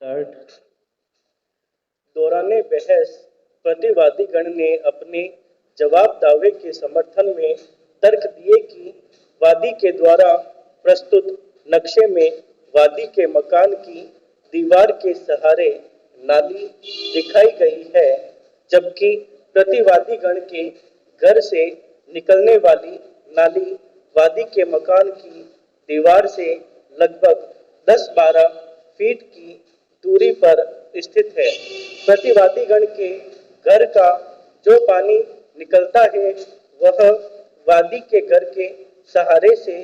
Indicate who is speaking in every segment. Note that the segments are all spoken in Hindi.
Speaker 1: स्टार्ट। दौरान बहस प्रतिवादीगण ने अपने जवाब दावे के समर्थन में तर्क दिए कि वादी के द्वारा प्रस्तुत नक्शे में वादी के मकान की दीवार के सहारे नाली दिखाई गई है, जबकि प्रतिवादीगण के घर से निकलने वाली नाली वादी के मकान की दीवार से लगभग 10-12 फीट की दूरी पर स्थित है। प्रतिवादीगण के घर का जो पानी निकलता है वह वादी के घर के सहारे से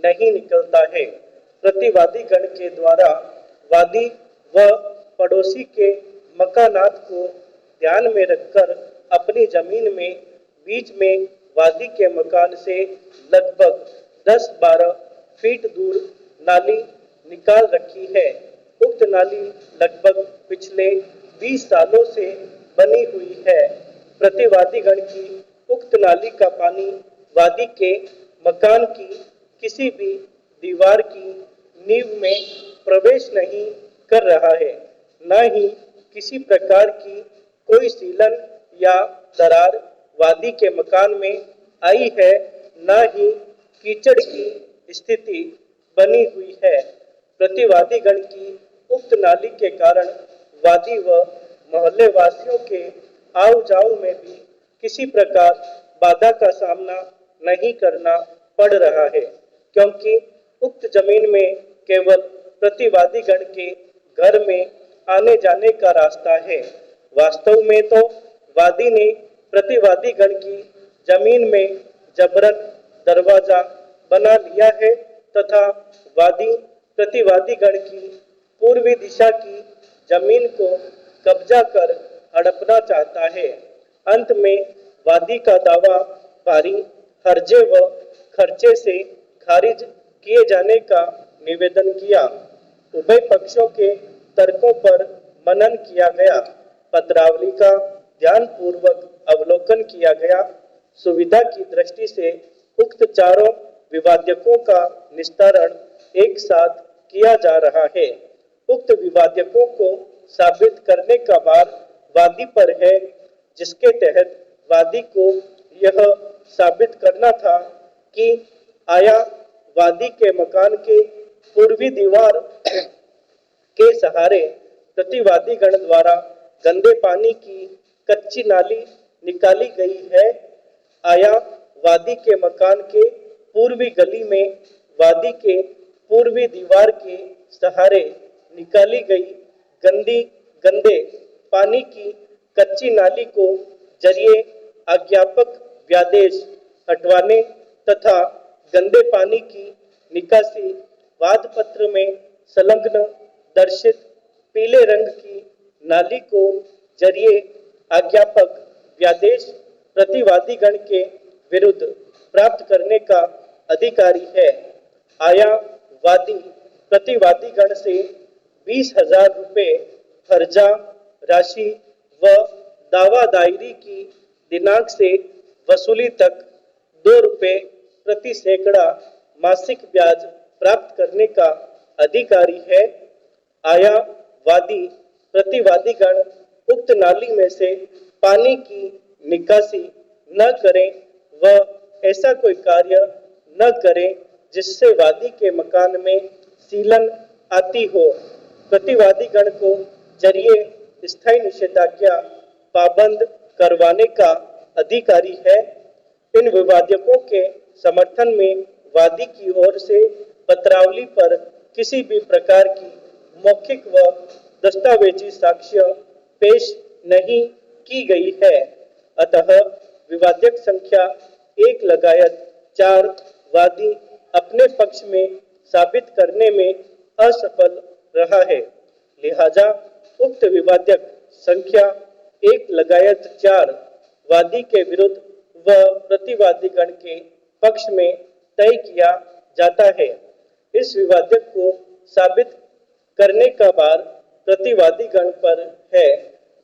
Speaker 1: नहीं निकलता है। प्रतिवादीगण के द्वारा वादी व पड़ोसी के मकानात को ध्यान में रखकर अपनी जमीन में बीच में वादी के मकान से लगभग 10-12 फीट दूर नाली निकाल रखी है। उक्त नाली लगभग पिछले 20 सालों से बनी हुई है। प्रतिवादीगण की उक्त नाली का पानी वादी के मकान की किसी भी दीवार की नींव में प्रवेश नहीं कर रहा है, न ही किसी प्रकार की कोई सीलन या दरार वादी के मकान में आई है, न ही कीचड़ की स्थिति बनी हुई है। प्रतिवादीगण की उक्त नाली के कारण वादी व मोहल्ले वासियों के आओ जाओ में भी किसी प्रकार बाधा का सामना नहीं करना पड़ रहा है, क्योंकि उक्त जमीन में केवल प्रतिवादीगण के घर में आने जाने का रास्ता है। वास्तव में तो वादी ने प्रतिवादीगण की जमीन में जबरन दरवाजा बना लिया है तथा वादी प्रतिवादीगण की पूर्वी दिशा की जमीन को कब्जा कर हड़पना चाहता है। अंत में वादी का दावा भारी हर्जे व खर्चे से खारिज किए जाने का निवेदन किया। उभय पक्षों के तर्कों पर मनन किया गया। पत्रावली का ध्यानपूर्वक अवलोकन किया गया। सुविधा की दृष्टि से उक्त चारों विवाद्यकों का निस्तारण एक साथ किया जा रहा है। उक्त विवाद्यकों को साबित करने का भार वादी पर है, जिसके तहत वादी को यह साबित करना था कि आया वादी के मकान के पूर्वी दीवार के सहारे प्रतिवादीगण द्वारा गंदे पानी की कच्ची नाली निकाली गई है, आया वादी के मकान के पूर्वी गली में वादी के पूर्वी दीवार के सहारे निकाली गई गंदे पानी की कच्ची नाली को जरिए अज्ञापक व्यादेश हटवाने तथा गंदे पानी की निकासी वाद पत्र में संलग्न दर्शित पीले रंग की नाली को जरिए अज्ञापक व्यादेश प्रतिवादीगण के विरुद्ध प्राप्त करने का अधिकारी है। आया वादी प्रतिवादीगण से 20,000 रुपये फर्जा राशि व दावा दायरी की दिनांक से वसूली तक 2 रुपये प्रति सैकड़ा मासिक ब्याज प्राप्त करने का अधिकारी है। आया वादी प्रतिवादीगण उक्त नाली में से पानी की निकासी न करें व ऐसा कोई कार्य न करें जिससे वादी के मकान में सीलन आती हो। प्रतिवादीगण को जरिए स्थायी निषेधाज्ञा पाबंद करवाने का अधिकारी है। इन विवादकों के समर्थन में वादी की ओर से पत्रावली पर किसी भी प्रकार की मौखिक व दस्तावेजी साक्ष्य पेश नहीं की गई है। अतः विवादक संख्या 1 लगायत 4 वादी अपने पक्ष में साबित करने में असफल रहा है। लिहाजा उक्त विवादक संख्या 1 लगायत 4 वादी के विरुद्ध व प्रतिवादीगण के पक्ष में तय किया जाता है। इस विवादक को साबित करने का भार प्रतिवादीगण पर है,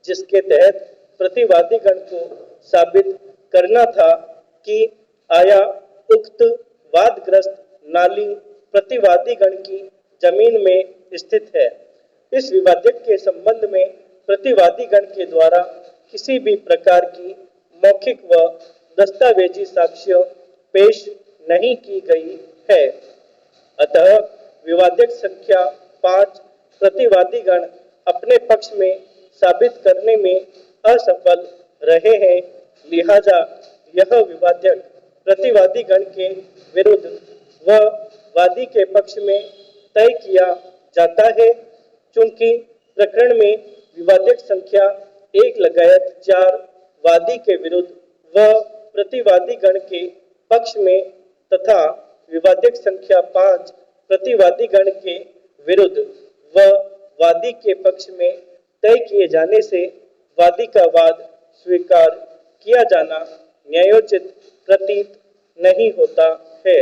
Speaker 1: जिसके तहत प्रतिवादीगण को साबित करना था कि आया उक्त वादग्रस्त नाली प्रतिवादीगण की जमीन में स्थित है। इस विवादक के संबंध में प्रतिवादी गण के द्वारा किसी भी प्रकार की मौखिक व दस्तावेजी साक्ष्य पेश नहीं की गई है। अतः विवादक संख्या 5 प्रतिवादी गण अपने पक्ष में साबित करने में असफल रहे हैं, लिहाजा यह विवादक प्रतिवादी गण के विरुद्ध व वादी के पक्ष में तय किया जाता है। चूंकि प्रकरण में विवादक संख्या 1 लगायत 4 वादी के विरुद्ध व प्रतिवादी गण के पक्ष में तथा विवादक संख्या 5 प्रतिवादी गण के विरुद्ध व वादी के पक्ष में तय किए जाने से वादी का वाद स्वीकार किया जाना न्यायोचित प्रतीत नहीं होता है।